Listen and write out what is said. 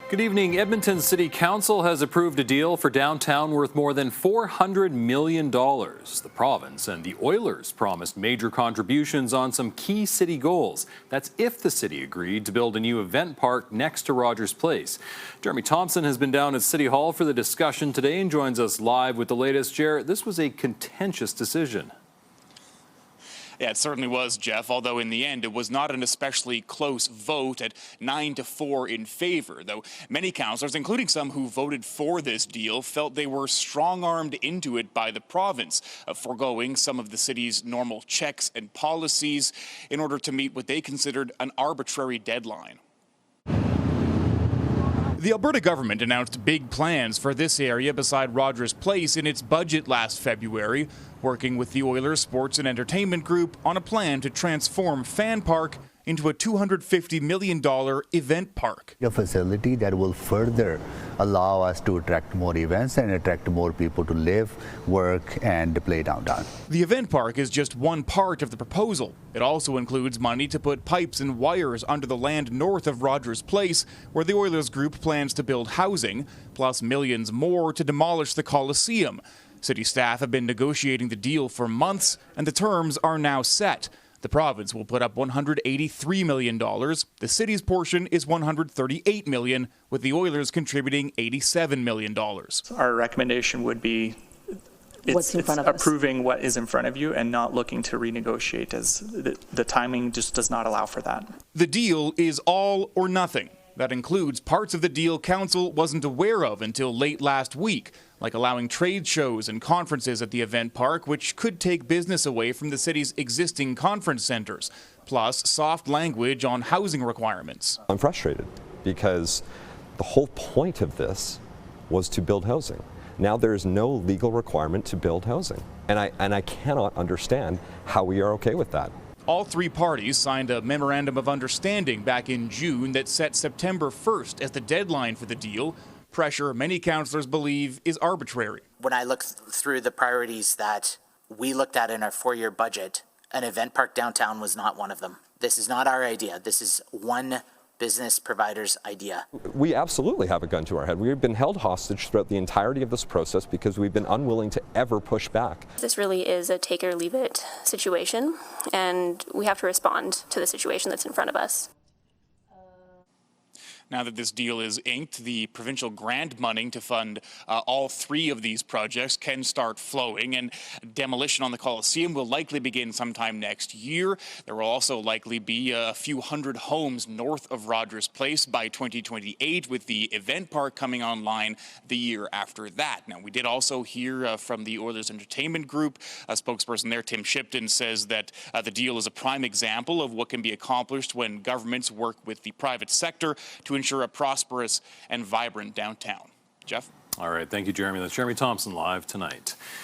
Good evening. Edmonton City Council has approved a deal for downtown worth more than $400 million. The province and the Oilers promised major contributions on some key city goals. That's if the city agreed to build a new event park next to Rogers Place. Jeremy Thompson has been down at City Hall for the discussion today and joins us live with the latest. Jer, this was a contentious decision. Yeah, it certainly was, Jeff, although in the end it was not an especially close vote at 9-4 in favor, though many councillors, including some who voted for this deal, felt they were strong-armed into it by the province, foregoing some of the city's normal checks and policies in order to meet what they considered an arbitrary deadline. The Alberta government announced big plans for this area beside Rogers Place in its budget last February, working with the Oilers Sports and Entertainment Group on a plan to transform Fan Park into a $250 million event park. A facility that will further allow us to attract more events and attract more people to live, work, and play downtown. The event park is just one part of the proposal. It also includes money to put pipes and wires under the land north of Rogers Place, where the Oilers Group plans to build housing, plus millions more to demolish the Coliseum. City staff have been negotiating the deal for months, and the terms are now set. The province will put up $183 million. The city's portion is $138 million, with the Oilers contributing $87 million. Our recommendation would be it's approving what is in front of you and not looking to renegotiate, as the timing just does not allow for that. The deal is all or nothing. That includes parts of the deal council wasn't aware of until late last week, like allowing trade shows and conferences at the event park, which could take business away from the city's existing conference centers, plus soft language on housing requirements. I'm frustrated because the whole point of this was to build housing. Now there is no legal requirement to build housing, and I cannot understand how we are okay with that. All three parties signed a memorandum of understanding back in June that set September 1st as the deadline for the deal. Pressure many councillors believe is arbitrary. When I look through the priorities that we looked at in our 4-year budget, an event park downtown was not one of them. This is not our idea. This is one business provider's idea. We absolutely have a gun to our head. We've been held hostage throughout the entirety of this process because we've been unwilling to ever push back. This really is a take it or leave it situation, and we have to respond to the situation that's in front of us. Now that this deal is inked, the provincial grant money to fund all three of these projects can start flowing, and demolition on the Coliseum will likely begin sometime next year. There will also likely be a few hundred homes north of Rogers Place by 2028, with the event park coming online the year after that. Now, we did also hear from the Oilers Entertainment Group. A spokesperson there, Tim Shipton, says that the deal is a prime example of what can be accomplished when governments work with the private sector to ensure a prosperous and vibrant downtown. Jeff? All right. Thank you, Jeremy. That's Jeremy Thompson live tonight.